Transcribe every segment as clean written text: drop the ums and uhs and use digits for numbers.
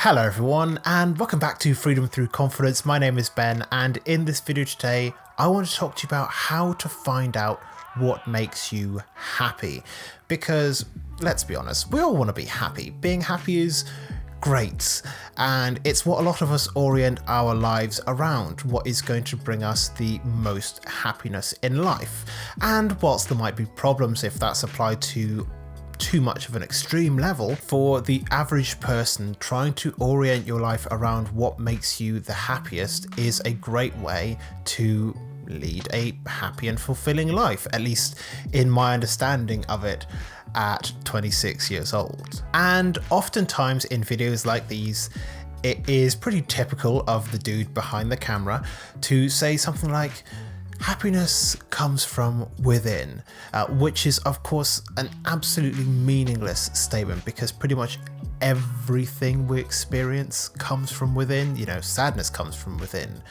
Hello everyone and welcome back to Freedom Through Confidence. My name is Ben and in this video today I want to talk to you about how to find out what makes you happy. Because let's be honest, we all want to be happy. Being happy is great and it's what a lot of us orient our lives around, what is going to bring us the most happiness in life. And whilst there might be problems if that's applied to too much of an extreme level, for the average person, trying to orient your life around what makes you the happiest is a great way to lead a happy and fulfilling life, at least in my understanding of it at 26 years old. And oftentimes in videos like these, it is pretty typical of the dude behind the camera to say something like, happiness comes from within, which is of course an absolutely meaningless statement because pretty much everything we experience comes from within. You know, sadness comes from within,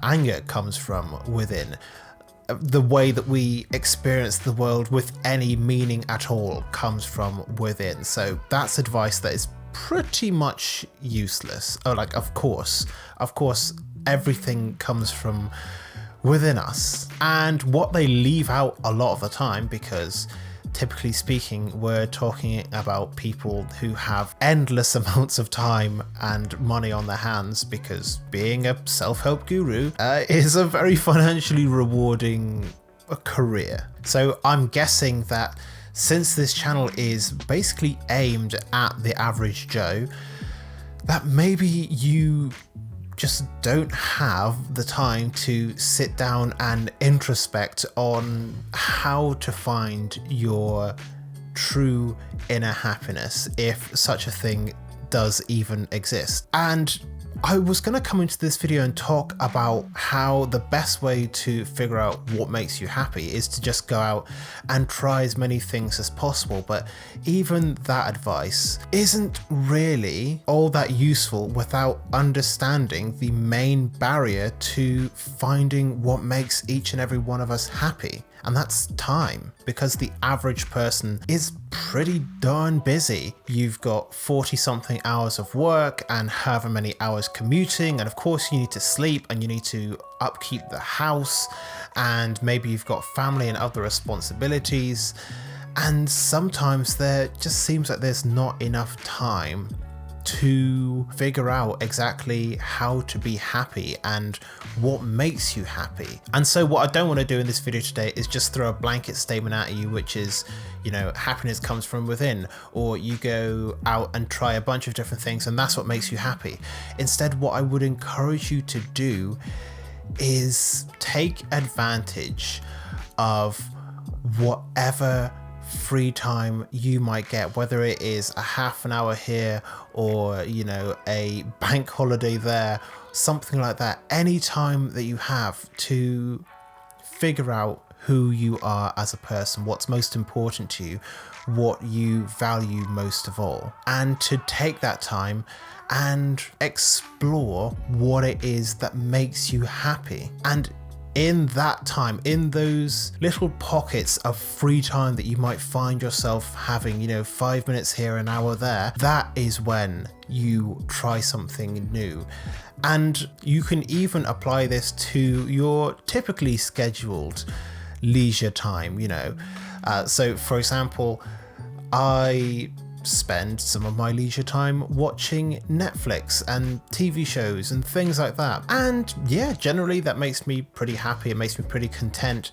anger comes from within. The way that we experience the world with any meaning at all comes from within. So that's advice that is pretty much useless. Oh, like, of course, everything comes from within us. And what they leave out a lot of the time, because typically speaking, we're talking about people who have endless amounts of time and money on their hands, because being a self-help guru is a very financially rewarding career. So I'm guessing that since this channel is basically aimed at the average Joe, that maybe you just don't have the time to sit down and introspect on how to find your true inner happiness, if such a thing does even exist. And I was going to come into this video and talk about how the best way to figure out what makes you happy is to just go out and try as many things as possible. But even that advice isn't really all that useful without understanding the main barrier to finding what makes each and every one of us happy. And that's time, because the average person is pretty darn busy. You've got 40 something hours of work and however many hours commuting, and of course you need to sleep and you need to upkeep the house, and maybe you've got family and other responsibilities, and sometimes there just seems like there's not enough time to figure out exactly how to be happy and what makes you happy. And so what I don't want to do in this video today is just throw a blanket statement at you, which is, you know, happiness comes from within, or you go out and try a bunch of different things and that's what makes you happy. Instead, what I would encourage you to do is take advantage of whatever free time you might get, whether it is a half an hour here or, you know, a bank holiday there, something like that. Any time that you have to figure out who you are as a person, what's most important to you, what you value most of all, and to take that time and explore what it is that makes you happy. And in that time, in those little pockets of free time that you might find yourself having, you know, 5 minutes here, an hour there, that is when you try something new. And you can even apply this to your typically scheduled leisure time, you know. So for example, I spend some of my leisure time watching Netflix and TV shows and things like that. And yeah, generally that makes me pretty happy. It makes me pretty content.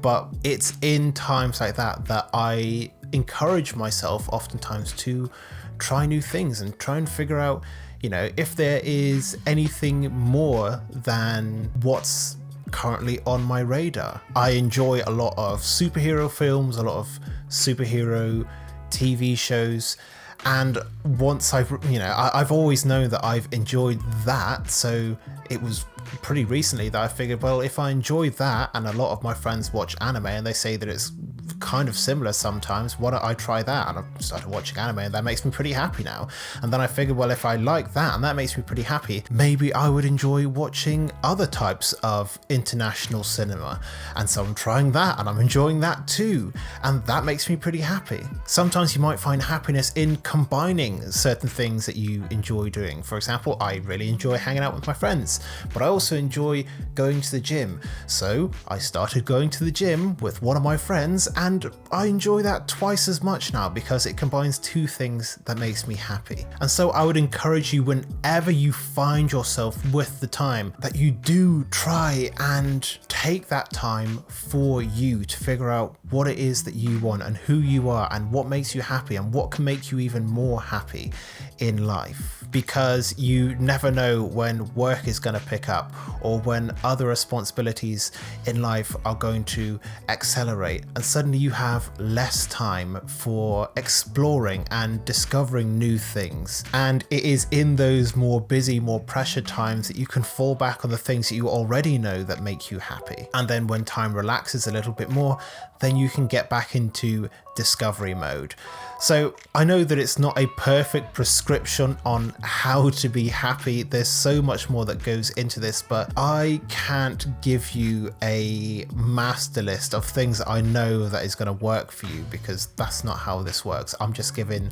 But it's in times like that that I encourage myself oftentimes to try new things and try and figure out, you know, if there is anything more than what's currently on my radar. I enjoy a lot of superhero films, a lot of superhero TV shows, and once I've always known that I've enjoyed that, so it was pretty recently that I figured, well, if I enjoy that and a lot of my friends watch anime and they say that it's kind of similar sometimes. Why don't I try that? And I started watching anime, and that makes me pretty happy now. And then I figured, well, if I like that and that makes me pretty happy, maybe I would enjoy watching other types of international cinema. And so I'm trying that, and I'm enjoying that too. And that makes me pretty happy. Sometimes you might find happiness in combining certain things that you enjoy doing. For example, I really enjoy hanging out with my friends, but I also enjoy going to the gym. So I started going to the gym with one of my friends, and I enjoy that twice as much now because it combines two things that makes me happy. And so I would encourage you, whenever you find yourself with the time, that you do try and take that time for you to figure out what it is that you want and who you are and what makes you happy and what can make you even more happy in life. Because you never know when work is going to pick up or when other responsibilities in life are going to accelerate, and suddenly you have less time for exploring and discovering new things. And it is in those more busy, more pressured times that you can fall back on the things that you already know that make you happy. And then when time relaxes a little bit more, then you can get back into discovery mode. So I know that it's not a perfect prescription on how to be happy. There's so much more that goes into this, but I can't give you a master list of things that I know that is going to work for you, because that's not how this works. I'm just giving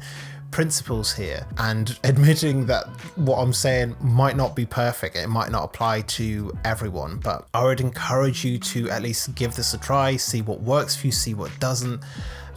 principles here and admitting that what I'm saying might not be perfect. It might not apply to everyone, but I would encourage you to at least give this a try, see what works for you, see what doesn't.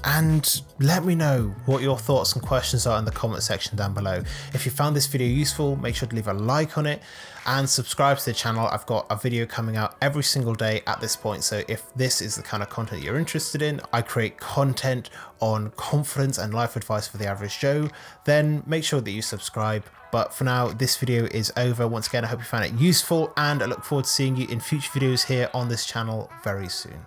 And let me know what your thoughts and questions are in the comment section down below. If you found this video useful, make sure to leave a like on it and subscribe to the channel. I've got a video coming out every single day at this point, so if this is the kind of content you're interested in, I create content on confidence and life advice for the average Joe, then make sure that you subscribe. But for now, this video is over. Once again, I hope you found it useful, and I look forward to seeing you in future videos here on this channel very soon.